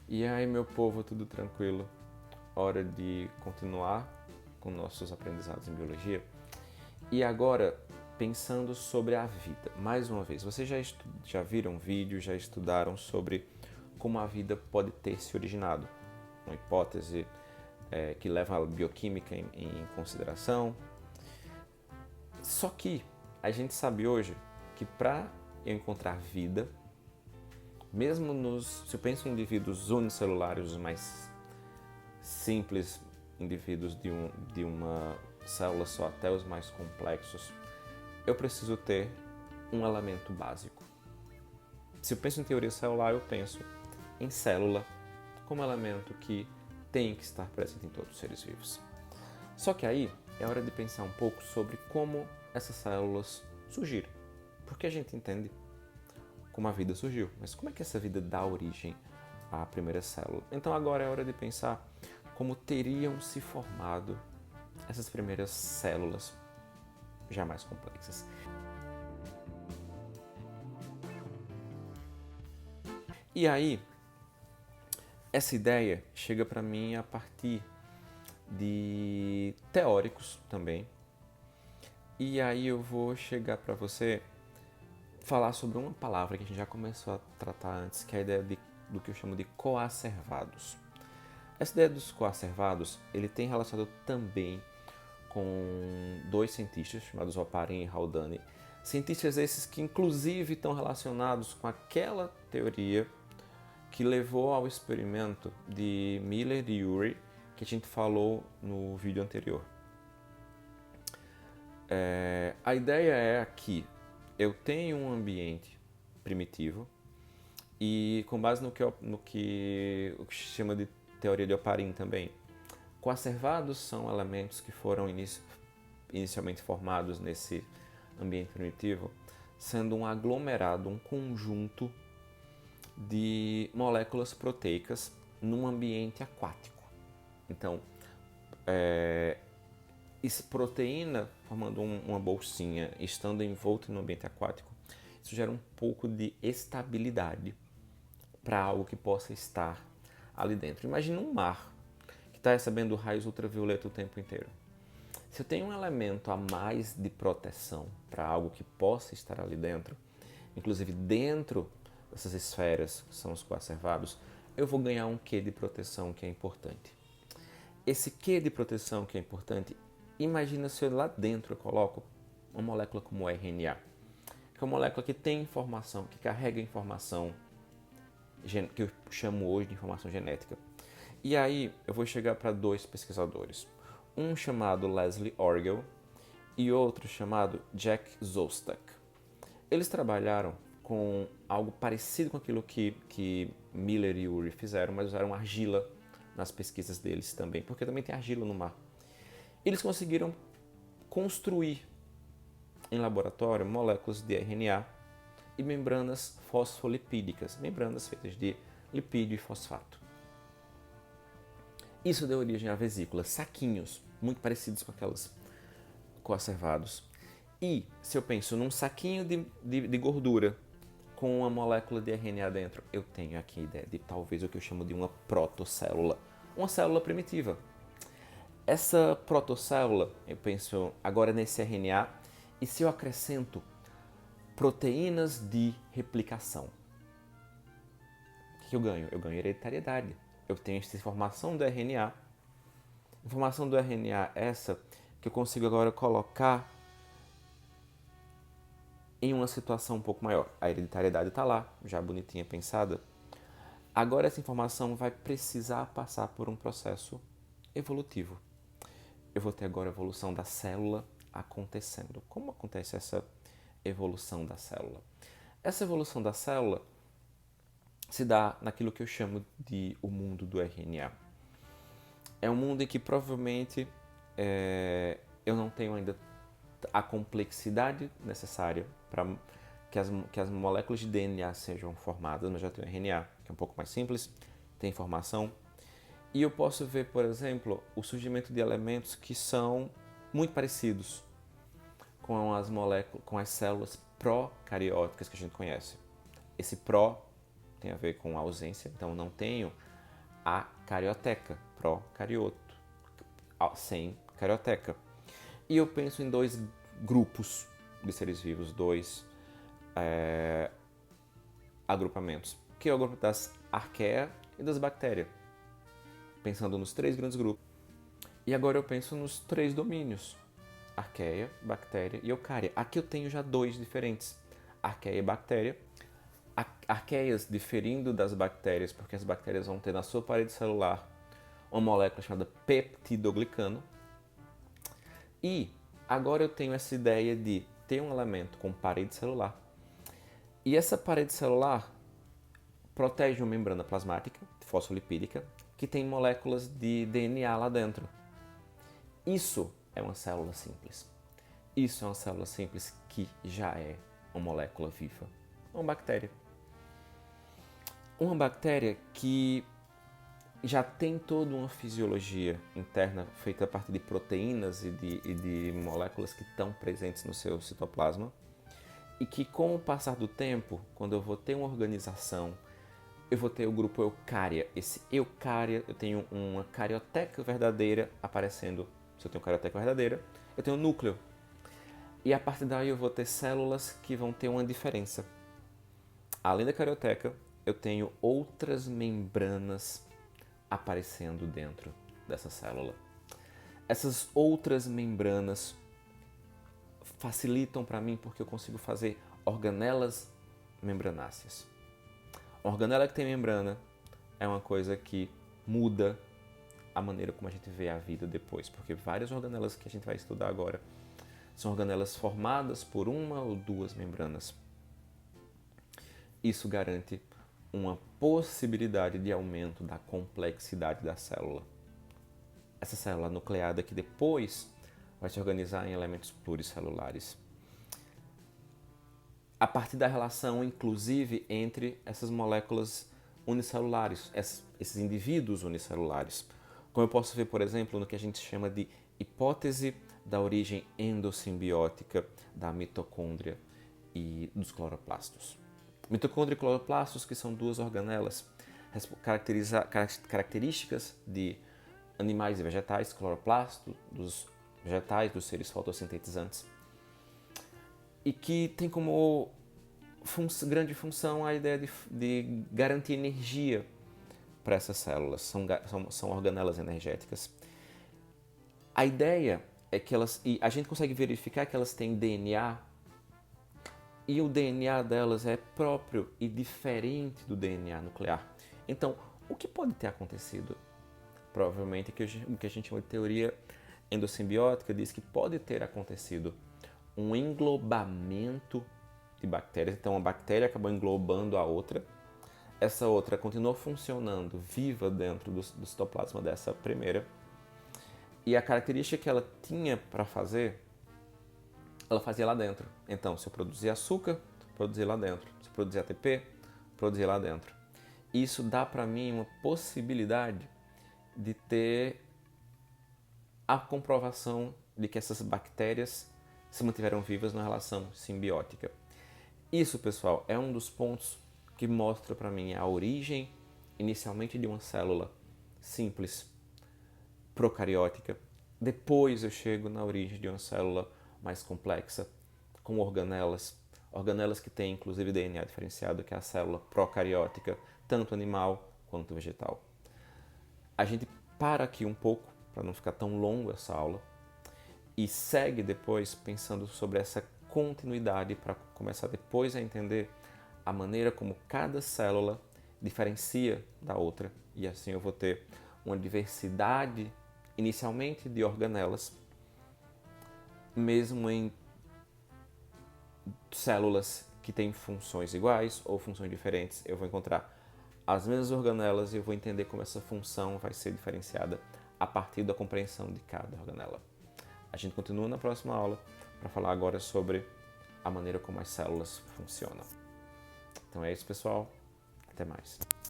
E aí, meu povo, tudo tranquilo? Hora de continuar com nossos aprendizados em biologia. E agora, pensando sobre a vida. Mais uma vez, vocês já viram vídeos, já estudaram sobre como a vida pode ter se originado? Uma hipótese que leva a bioquímica em consideração. Só que a gente sabe hoje que para eu encontrar vida, mesmo se eu penso em indivíduos unicelulares, os mais simples indivíduos de uma célula só até os mais complexos, eu preciso ter um elemento básico. Se eu penso em teoria celular, eu penso em célula como elemento que tem que estar presente em todos os seres vivos. Só que aí é hora de pensar um pouco sobre como essas células surgiram. Porque a gente entende como a vida surgiu, mas como é que essa vida dá origem à primeira célula? Então agora é hora de pensar como teriam se formado essas primeiras células já mais complexas. E aí, essa ideia chega para mim a partir de teóricos também. E aí eu vou chegar para você falar sobre uma palavra que a gente já começou a tratar antes, que é a ideia do que eu chamo de coacervados. Essa ideia dos coacervados, ele tem relacionado também com dois cientistas chamados Oparin e Haldane. Cientistas esses que inclusive estão relacionados com aquela teoria que levou ao experimento de Miller e Urey, que a gente falou no vídeo anterior. A ideia é que eu tenho um ambiente primitivo e com base no que o que se chama de teoria de Oparin também, coacervados são elementos que foram inicialmente formados nesse ambiente primitivo, sendo um aglomerado, um conjunto de moléculas proteicas num ambiente aquático. Então, proteína formando uma bolsinha, estando envolta no ambiente aquático, isso gera um pouco de estabilidade para algo que possa estar ali dentro. Imagina um mar que está recebendo raios ultravioleta o tempo inteiro. Se eu tenho um elemento a mais de proteção para algo que possa estar ali dentro, inclusive dentro dessas esferas que são os coacervados, eu vou ganhar um quê de proteção que é importante. Esse quê de proteção que é importante, imagina se eu lá dentro eu coloco uma molécula como o RNA, que é uma molécula que tem informação, que carrega informação, que eu chamo hoje de informação genética. E aí eu vou chegar para dois pesquisadores, um chamado Leslie Orgel e outro chamado Jack Szostak. Eles trabalharam com algo parecido com aquilo que Miller e Urey fizeram, mas usaram argila nas pesquisas deles também, porque também tem argila no mar. Eles conseguiram construir em laboratório moléculas de RNA e membranas fosfolipídicas, membranas feitas de lipídio e fosfato. Isso deu origem a vesículas, saquinhos, muito parecidos com aquelas coacervados. E se eu penso num saquinho de gordura com uma molécula de RNA dentro, eu tenho aqui a ideia de talvez o que eu chamo de uma protocélula, uma célula primitiva. Essa protocélula, eu penso agora nesse RNA, e se eu acrescento proteínas de replicação, o que eu ganho? Eu ganho hereditariedade. Eu tenho essa informação do RNA, informação do RNA essa que eu consigo agora colocar em uma situação um pouco maior. A hereditariedade está lá, já bonitinha, pensada. Agora essa informação vai precisar passar por um processo evolutivo. Eu vou ter agora a evolução da célula acontecendo. Como acontece essa evolução da célula? Essa evolução da célula se dá naquilo que eu chamo de o mundo do RNA. É um mundo em que provavelmente eu não tenho ainda a complexidade necessária para que as moléculas de DNA sejam formadas, mas já tenho RNA, que é um pouco mais simples, tem informação. E eu posso ver, por exemplo, o surgimento de elementos que são muito parecidos com as moléculas, com as células procarióticas que a gente conhece. Esse pró tem a ver com ausência, então não tenho acarioteca, procarioto, sem carioteca. E eu penso em dois grupos de seres vivos, dois agrupamentos, que é o grupo das arqueias e das bactérias, pensando nos três grandes grupos. E agora eu penso nos três domínios, arqueia, bactéria e eucária. Aqui eu tenho já dois diferentes, arqueia e bactéria. Arqueias diferindo das bactérias, porque as bactérias vão ter na sua parede celular uma molécula chamada peptidoglicano. E agora eu tenho essa ideia de ter um elemento com parede celular. E essa parede celular protege uma membrana plasmática, fosfolipídica, que tem moléculas de DNA lá dentro. Isso é uma célula simples. Isso é uma célula simples que já é uma molécula viva. Uma bactéria. Uma bactéria que já tem toda uma fisiologia interna feita a partir de proteínas e de moléculas que estão presentes no seu citoplasma e que, com o passar do tempo, quando eu vou ter uma organização, eu vou ter o grupo eucária. Esse eucária, eu tenho uma carioteca verdadeira aparecendo. Se eu tenho carioteca verdadeira, eu tenho um núcleo. E a partir daí eu vou ter células que vão ter uma diferença. Além da carioteca, eu tenho outras membranas aparecendo dentro dessa célula. Essas outras membranas facilitam para mim porque eu consigo fazer organelas membranáceas. Uma organela que tem membrana é uma coisa que muda a maneira como a gente vê a vida depois, porque várias organelas que a gente vai estudar agora são organelas formadas por uma ou duas membranas. Isso garante uma possibilidade de aumento da complexidade da célula. Essa célula nucleada que depois vai se organizar em elementos pluricelulares. A partir da relação, inclusive, entre essas moléculas unicelulares, esses indivíduos unicelulares. Como eu posso ver, por exemplo, no que a gente chama de hipótese da origem endossimbiótica da mitocôndria e dos cloroplastos. Mitocôndria e cloroplastos, que são duas organelas características de animais e vegetais, cloroplasto dos vegetais, dos seres fotossintetizantes, e que tem como grande função a ideia de garantir energia para essas células, são organelas energéticas. A ideia é que e a gente consegue verificar que elas têm DNA, e o DNA delas é próprio e diferente do DNA nuclear. Então, o que pode ter acontecido? Provavelmente o que a gente chama de teoria endossimbiótica diz que pode ter acontecido um englobamento de bactérias. Então, uma bactéria acabou englobando a outra. Essa outra continuou funcionando viva dentro do citoplasma dessa primeira. E a característica que ela tinha para fazer, ela fazia lá dentro. Então, se eu produzir açúcar, produzir lá dentro. Se eu produzir ATP, produzir lá dentro. Isso dá para mim uma possibilidade de ter a comprovação de que essas bactérias se mantiveram vivas numa relação simbiótica. Isso, pessoal, é um dos pontos que mostra para mim a origem inicialmente de uma célula simples, procariótica. Depois eu chego na origem de uma célula mais complexa, com organelas que têm inclusive DNA diferenciado, que é a célula procariótica, tanto animal quanto vegetal. A gente para aqui um pouco, para não ficar tão longo essa aula, e segue depois pensando sobre essa continuidade para começar depois a entender a maneira como cada célula diferencia da outra, e assim eu vou ter uma diversidade inicialmente de organelas, mesmo em células que têm funções iguais ou funções diferentes, eu vou encontrar as mesmas organelas e eu vou entender como essa função vai ser diferenciada a partir da compreensão de cada organela. A gente continua na próxima aula para falar agora sobre a maneira como as células funcionam. Então é isso, pessoal. Até mais.